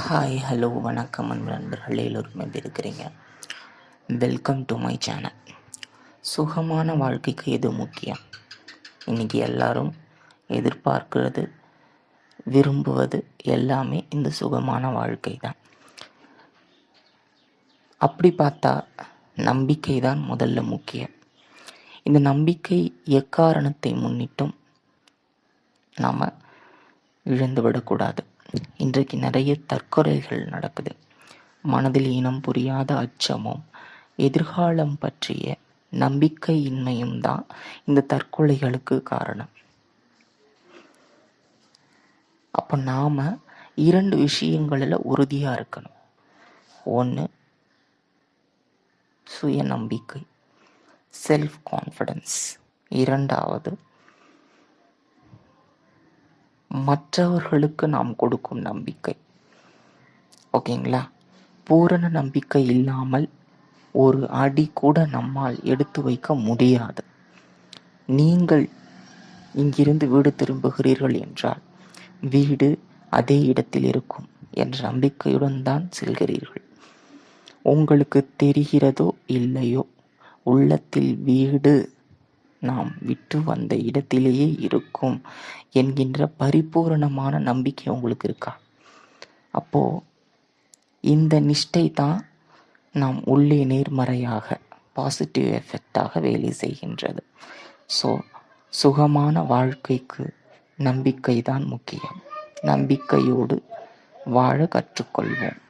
Hi, hello, வணக்கம் அன்பு நண்பர்களே, எல்லோருக்கும் எப்படி இருக்கிறீங்க? Welcome to my channel. சுகமான வாழ்க்கைக்கு எது முக்கியம்? இன்றைக்கி எல்லாரும் எதிர்பார்க்கிறது, விரும்புவது எல்லாமே இந்த சுகமான வாழ்க்கை தான். அப்படி பார்த்தா நம்பிக்கை தான் முதல்ல முக்கியம். இந்த நம்பிக்கை எக்காரணத்தை முன்னிட்டும் நாம் இழந்துவிடக்கூடாது. இன்றைக்கு நிறைய தற்கொலைகள் நடக்குது. மனதில் இனம் புரியாத அச்சமும் எதிர்காலம் பற்றிய நம்பிக்கையின்மையும் தான் இந்த தற்கொலைகளுக்கு காரணம். அப்போ நாம் 2 விஷயங்களில் உறுதியாக இருக்கணும். ஒன்று சுயநம்பிக்கை, செல்ஃப் கான்ஃபிடன்ஸ். 2வது மற்றவர்களுக்கு நாம் கொடுக்கும் நம்பிக்கை. ஓகேங்களா? பூரண நம்பிக்கை இல்லாமல் ஒரு அடி கூட நம்மால் எடுத்து வைக்க முடியாது. நீங்கள் இங்கிருந்து வீடு திரும்புகிறீர்கள் என்றால் வீடு அதே இடத்தில் இருக்கும் என்ற நம்பிக்கையுடன் தான் செல்கிறீர்கள். உங்களுக்கு தெரிகிறதோ இல்லையோ, உள்ளத்தில் வீடு நாம் விட்டு வந்த இடத்திலேயே இருக்கும் என்கின்ற பரிபூரணமான நம்பிக்கை உங்களுக்கு இருக்கா? அப்போது இந்த நிஷ்டை தான் நாம் உள்ளே நேர்மறையாக பாசிட்டிவ் எஃபெக்டாக வேலை செய்கின்றது. ஸோ சுகமான வாழ்க்கைக்கு நம்பிக்கை தான் முக்கியம். நம்பிக்கையோடு வாழ கற்றுக்கொள்வோம்.